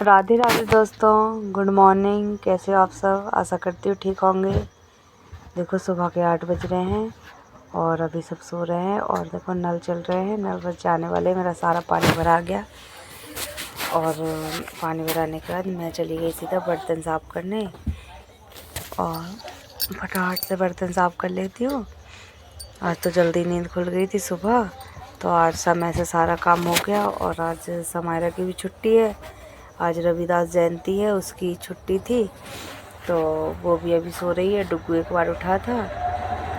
राधे राधे दोस्तों, good morning. कैसे हो आप सब? आशा करती हूँ ठीक होंगे। देखो सुबह के 8 बज रहे हैं और अभी सब सो रहे हैं। और देखो नल चल रहे हैं, नल बज जाने वाले। मेरा सारा पानी भरा गया और पानी भराने के बाद मैं चली गई सीधा बर्तन साफ़ करने और फटाफट से बर्तन साफ़ कर लेती हूँ। आज तो जल्दी नींद खुल गई थी सुबह, तो आज समय से सारा काम हो गया। और आज समायरा की भी छुट्टी है, आज रविदास जयंती है, उसकी छुट्टी थी, तो वो भी अभी सो रही है। डुग्गू एक बार उठा था,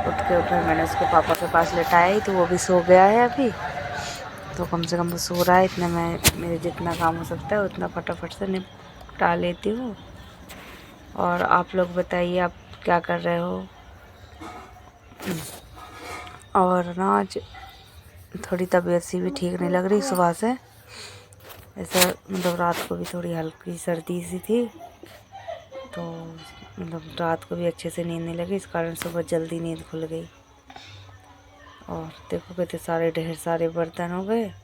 उठ के फिर मैंने उसको पापा के पास लेटाई, तो वो भी सो गया है अभी। तो कम से कम वो सो रहा है, इतने मैं मेरे जितना काम हो सकता है उतना फटाफट से निपटा लेती हूँ। और आप लोग बताइए, आप क्या कर रहे हो? और ना आज थोड़ी तबीयत सी भी ठीक नहीं लग रही सुबह से, ऐसा मतलब रात को भी थोड़ी हल्की सर्दी सी थी, तो मतलब रात को भी अच्छे से नींद नहीं लगी, इस कारण सुबह जल्दी नींद खुल गई। और देखो कितने सारे ढेर सारे बर्तन हो गए,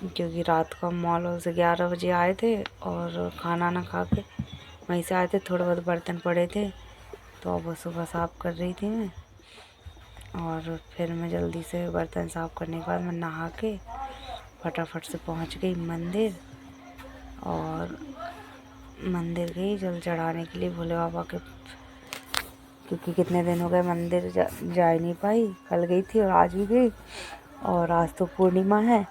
क्योंकि रात को हम मॉल से 11 बजे आए थे और खाना ना खा के वहीं से आए थे। थोड़े बहुत बर्तन पड़े थे, तो अब वो सुबह साफ़ कर रही थी मैं। और फिर मैं जल्दी से बर्तन साफ़ करने के बाद मैं नहा के फटाफट से पहुंच गई मंदिर। और मंदिर गई जल चढ़ाने के लिए भोले बाबा के, क्योंकि कितने दिन हो गए मंदिर जा ही नहीं पाई। कल गई थी और आज भी गई। और आज तो पूर्णिमा है,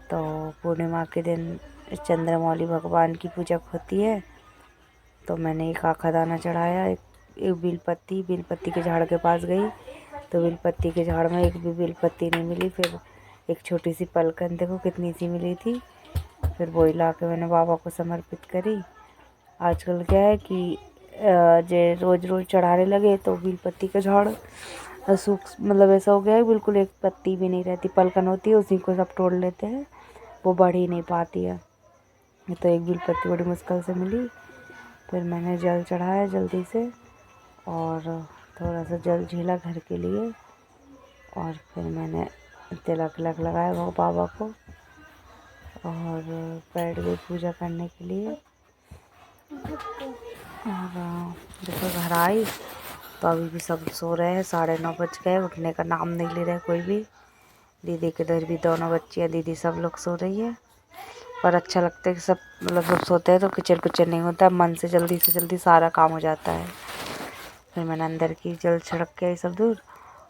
तो पूर्णिमा के दिन चंद्रमौली भगवान की पूजा होती है। तो मैंने एक आखा दाना चढ़ाया, एक बेलपत्ती के झाड़ के पास गई, तो बेलपत्ती के झाड़ में एक भी बेलपत्ती नहीं मिली। फिर एक छोटी सी पलकन देखो कितनी सी मिली थी, फिर वो ला के मैंने बाबा को समर्पित करी। आजकल क्या है कि जे रोज़ रोज़ चढ़ाने लगे तो बेलपत्ती का झाड़ सूख, मतलब ऐसा हो गया है बिल्कुल एक पत्ती भी नहीं रहती। पलकन होती है उसी को सब तोड़ लेते हैं, वो बढ़ ही नहीं पाती है। तो एक बेलपत्ती बड़ी मुश्किल से मिली। फिर मैंने जल चढ़ाया जल्दी से और थोड़ा सा जल झीला घर के लिए, और फिर मैंने तिलक लगाया वो बाबा को और बैठ गई पूजा करने के लिए। और देखो घर आई तो अभी भी सब सो रहे हैं, 9:30 बज गए, उठने का नाम नहीं ले रहे कोई भी। दीदी के इधर भी दोनों बच्चियाँ, दीदी सब लोग सो रही है। पर अच्छा लगता है कि सब मतलब सब सोते हैं तो किचन नहीं होता, मन से जल्दी सारा काम हो जाता है। फिर मैंने अंदर की जल छिड़क के आई सब दूर,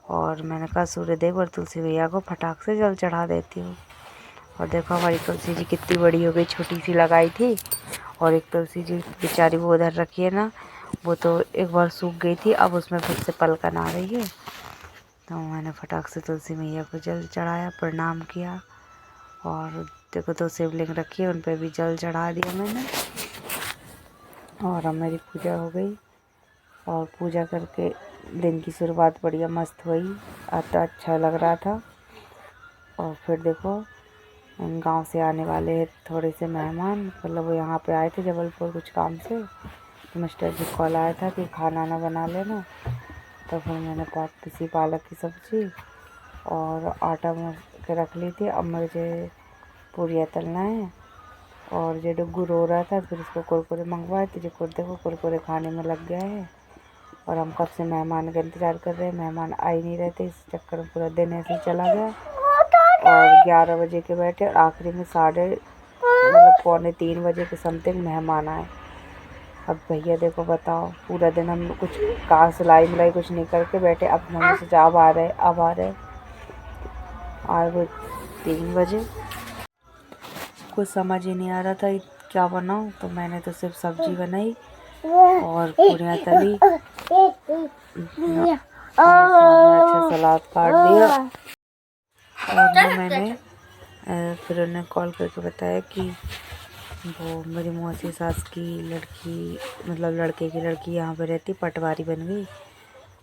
और मैंने कहा सूर्यदेव और तुलसी भैया को फटाक से जल चढ़ा देती हूँ। और देखो हमारी तुलसी जी कितनी बड़ी हो गई, छोटी सी लगाई थी, और एक तुलसी जी बेचारी वो उधर रखी है ना, वो तो एक बार सूख गई थी, अब उसमें फिर से पलकन आ रही है। तो मैंने फटाक से तुलसी मैया को जल चढ़ाया, प्रणाम किया। और देखो तो शिवलिंग रखी है, उन पर भी जल चढ़ा दिया मैंने। और अब मेरी पूजा हो गई, और पूजा करके दिन की शुरुआत बढ़िया मस्त हुई। आज तो अच्छा लग रहा था। और फिर देखो गांव से आने वाले हैं थोड़े से मेहमान, मतलब वो यहाँ पे आए थे जबलपुर कुछ काम से, तो मिस्टर जी कॉल आया था कि खाना ना बना लेना। तो फिर मैंने किसी पालक की सब्ज़ी और आटा मूँग के रख ली थी। अब मुझे पूरियाँ तलना है। और जो डुग्गू रो रहा था, फिर उसको कुरकुरे मंगवाए थे, जो देखो कुरकुरे खाने में लग गया है। और हम कब से मेहमान का इंतज़ार कर रहे हैं, मेहमान आ ही नहीं रहे थे, इस चक्कर में पूरा दिन ऐसे ही चला गया। और 11 बजे के बैठे, और आखिरी में 2:30 बजे के समथिंग मेहमान आए। अब भैया देखो बताओ, पूरा दिन हम कुछ कहाँ सिलाई मिलाई कुछ नहीं करके बैठे, अब हमने सोचा अब आ रहे आए वो 3 बजे। कुछ समझ ही नहीं आ रहा था क्या बनाऊँ, तो मैंने तो सिर्फ सब्जी बनाई और पूरियाँ तली और अच्छा सलाद काट दिया। और ना मैंने फिर उन्हें कॉल करके बताया कि वो मेरी मौसी सास की लड़की, मतलब लड़के की लड़की यहाँ पे रहती, पटवारी बन गई,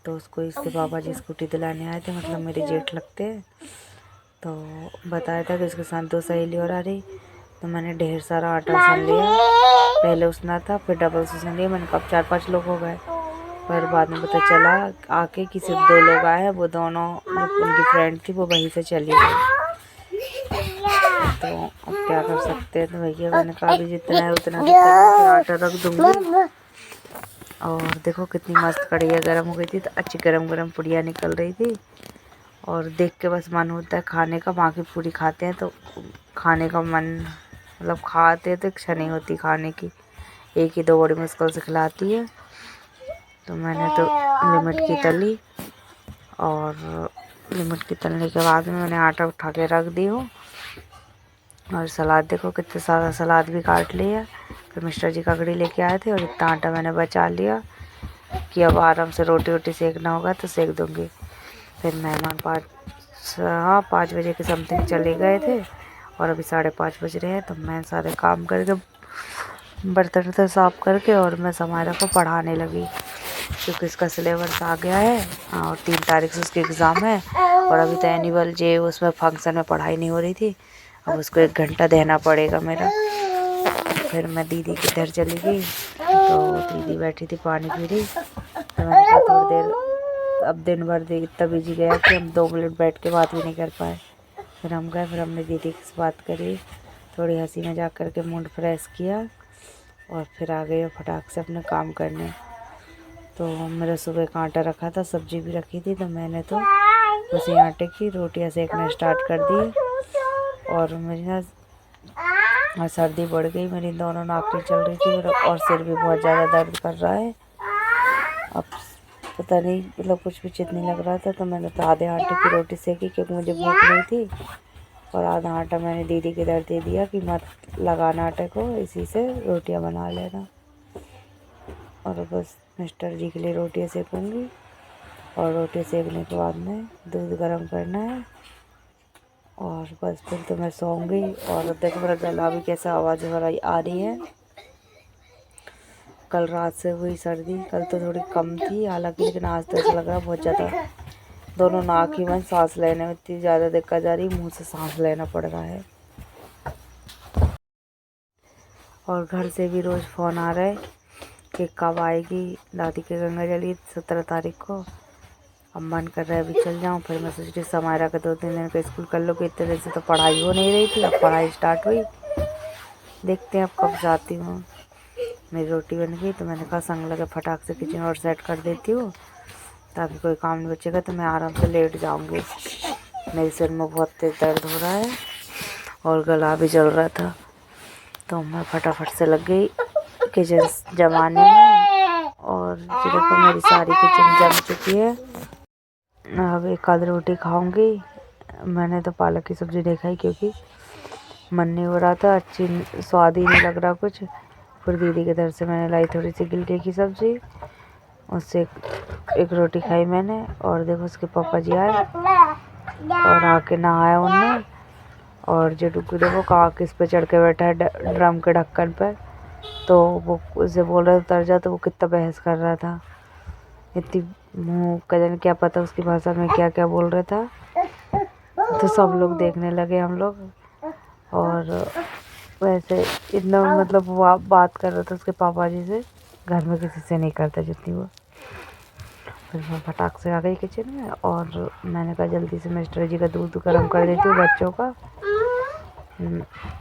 तो उसको इसके बाबा जी स्कूटी दिलाने आए थे, मतलब मेरे जेठ लगते हैं। तो बताया था कि उसके साथ 2 सहेली और आ रही। तो मैंने ढेर सारा आटा सान लिया, पहले उसना था फिर डबल से सान लिया। मैंने कब 4-5 लोग हो गए, पर बाद में पता चला आके कि सिर्फ 2 लोग आए हैं, वो दोनों उनकी फ्रेंड थी, वो वहीं से चली गई। तो अब क्या कर सकते हैं। तो भैया मैंने कहा अभी जितना है उतना फिर आटा रख दूँगी। और देखो कितनी मस्त कढ़ैया गर्म हो गई थी, तो अच्छी गरम गरम पुड़िया निकल रही थी। और देख के बस मन होता है खाने का। माँ की पूरी खाते हैं तो खाने का मन, मतलब खाते हैं तो इच्छा नहीं होती खाने की। एक ही दो बड़ी मुश्किल से खिलाती है। तो मैंने तो लिमिट की तली, और लिमिट की तलने के बाद में मैंने आटा उठा के रख दी हूँ। और सलाद देखो कितने सारा सलाद भी काट लिया। फिर मिस्टर जी ककड़ी लेके आए थे और इतना आटा मैंने बचा लिया कि अब आराम से रोटी वोटी सेकना होगा तो सेक दूँगी। फिर मेहमान 5 बजे के समथिंग चले गए थे और अभी 5:30 बज रहे हैं। तो मैं सारे काम करके बर्तन वर्तन साफ करके और मैं समायरा को पढ़ाने लगी, क्योंकि इसका सिलेबस आ गया है और 3 तारीख से उसकी एग्ज़ाम है। और अभी तो एनुअल डे उसमें फंक्शन में पढ़ाई नहीं हो रही थी, अब उसको 1 घंटा देना पड़ेगा मेरा। फिर मैं दीदी के घर चली गई, तो दीदी बैठी थी पानी पी रही। तो मैंने कहा थोड़ी देर, अब दिन भर इतना बिजी गया कि हम 2 मिनट बैठ के बात भी नहीं कर पाए। फिर हम गए, फिर हमने दीदी से बात करी, थोड़ी हंसी मजाक करके मूड फ्रेश किया और फिर आ गए फटाक से अपने काम करने। तो मेरा सुबह का आटा रखा था, सब्जी भी रखी थी, तो मैंने तो उसी आटे की रोटियां सेकना स्टार्ट कर दी। और मेरी ना सर्दी बढ़ गई, मेरी दोनों नाकें चल रही थी मेरा, और सिर भी बहुत ज़्यादा दर्द कर रहा है। अब पता नहीं, मतलब कुछ भी चित नहीं लग रहा था। तो मैंने तो आधे आटे की रोटी सेकी क्योंकि मुझे भूख नहीं थी, और आधा आटा मैंने दीदी के इधर दे दिया कि मत लगाना आटे को, इसी से रोटियां बना लेना। और बस मिस्टर जी के लिए रोटियां सेकूँगी, और रोटी सेकने के बाद में दूध गर्म करना है, और बस फिर तो मैं सोऊंगी। और देखो मेरा गला भी कैसा आवाज़ आ रही है। कल रात से हुई सर्दी, कल तो थोड़ी कम थी हालांकि, लेकिन आज तो ऐसा लग रहा है बहुत ज़्यादा। दोनों नाक ही में सांस लेने में इतनी ज़्यादा दिक्कत आ रही, मुंह से सांस लेना पड़ रहा है। और घर से भी रोज़ फ़ोन आ रहा है कि कब आएगी दादी के गंगा जली 17 तारीख को। अब मन कर रहा है अभी चल जाऊँ। फिर मैं सोच रही समायरा का 2-3 दिन का स्कूल कर लो, कि इतने दिन से तो पढ़ाई हो नहीं रही थी, अब पढ़ाई स्टार्ट हुई। देखते हैं अब कब जाती हूँ। मेरी रोटी बन गई, तो मैंने कहा संग लगे फटाक से किचन और सेट कर देती हूँ, ताकि कोई काम नहीं बचेगा, तो मैं आराम से लेट जाऊँगी। मेरे सिर में बहुत तेज दर्द हो रहा है और गला भी जल रहा था, तो मैं फटाफट से लग गई किचन जमाने में। और ये देखो मेरी सारी किचन जम चुकी है। अब 1 आध रोटी खाऊंगी। मैंने तो पालक की सब्ज़ी नहीं खाई क्योंकि मन नहीं हो रहा था, अच्छी स्वाद ही नहीं लग रहा कुछ। फिर दीदी के घर से मैंने लाई थोड़ी सी गिलके की सब्ज़ी, उससे एक रोटी खाई मैंने। और देखो उसके पापा जी आए और आके नहाया उनने। और जो डुगू देखो कहाँ किस पे चढ़ के बैठा है, ड्रम के ढक्कन पर। तो वो उसे बोल रहे उतर जा, तो वो कितना बहस कर रहा था, इतनी मुँह का जाने क्या पता उसकी भाषा में क्या क्या बोल रहा था। तो सब लोग देखने लगे हम लोग। और वैसे इतना मतलब वो बात कर रहा था उसके पापा जी से, घर में किसी से नहीं करता जितनी वो। फिर मैं फटाक से आ गई किचन में, और मैंने कहा जल्दी से मिस्टर जी का दूध गर्म कर देती हूँ बच्चों का।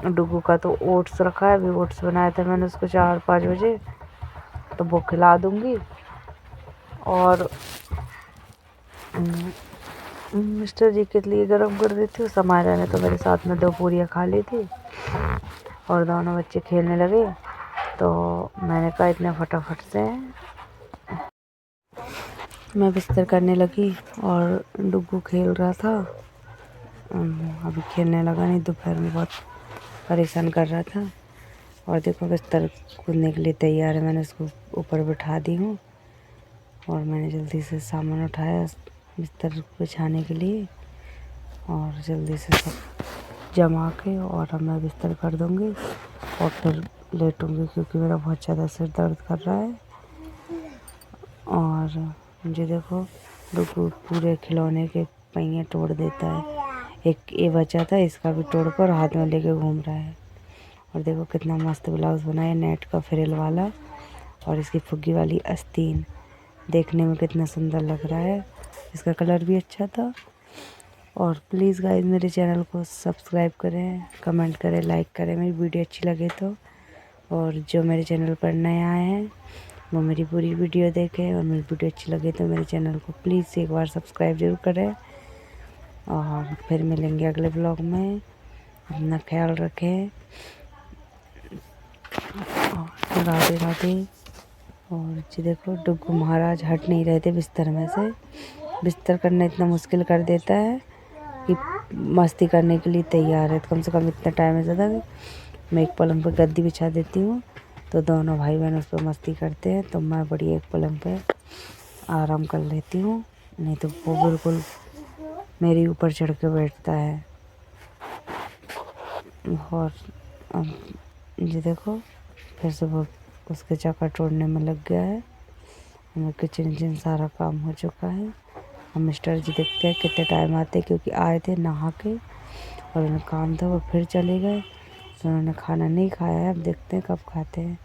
डुगू का तो ओट्स रखा है, अभी ओट्स बनाया था मैंने उसको 4-5 बजे, तो वो खिला दूँगी। और मिस्टर जी के लिए गर्म कर देती हूँ। समायरा ने तो मेरे साथ में 2 पूरियाँ खा ली थी, और दोनों बच्चे खेलने लगे। तो मैंने कहा इतने फटाफट से मैं बिस्तर करने लगी, और डुगू खेल रहा था। अभी खेलने लगा नहीं, दोपहर में बहुत परेशान कर रहा था। और देखो बिस्तर कूदने के लिए तैयार है, मैंने उसको ऊपर बिठा दी हूँ। और मैंने जल्दी से सामान उठाया बिस्तर बिछाने के लिए, और जल्दी से सब जमा के और अब मैं बिस्तर कर दूँगी और फिर लेटूँगी, क्योंकि मेरा बहुत ज़्यादा सिर दर्द कर रहा है। और मुझे देखो डुगू पूरे खिलौने के पहिए तोड़ देता है। एक ये बचा था, इसका भी तोड़ कर हाथ में लेके घूम रहा है। और देखो कितना मस्त ब्लाउज़ बनाया नेट का फ्रिल वाला, और इसकी फुग्गी वाली आस्तीन देखने में कितना सुंदर लग रहा है। इसका कलर भी अच्छा था, और प्लीज़ गाइस मेरे चैनल को सब्सक्राइब करें, कमेंट करें, लाइक करें मेरी वीडियो अच्छी लगे तो। और जो मेरे चैनल पर नए आए हैं वो मेरी पूरी वीडियो देखें, और मेरी वीडियो अच्छी लगे तो मेरे चैनल को प्लीज़ एक बार सब्सक्राइब ज़रूर करें। और फिर मिलेंगे अगले ब्लॉग में। अपना ख्याल रखें और राधे राधे। और जी देखो डुग्गू महाराज हट नहीं रहे थे बिस्तर में से। बिस्तर करना इतना मुश्किल कर देता है कि मस्ती करने के लिए तैयार है। तो कम से कम इतना टाइम है ज़्यादा, मैं एक पलंग पर गद्दी बिछा देती हूँ तो दोनों भाई बहन उस पर मस्ती करते हैं, तो मैं बड़ी एक पलंग पे आराम कर लेती हूँ। नहीं तो वो बिल्कुल मेरे ऊपर चढ़ के बैठता है। और ये देखो फिर से वो उसके चक्कर तोड़ने में लग गया है। हमें किचन सारा काम हो चुका है। हम मिस्टर जी देखते हैं कितने टाइम आते, क्योंकि आए थे नहा के और उन्हें काम था, वो फिर चले गए तो उन्होंने खाना नहीं खाया है। अब देखते हैं कब खाते हैं।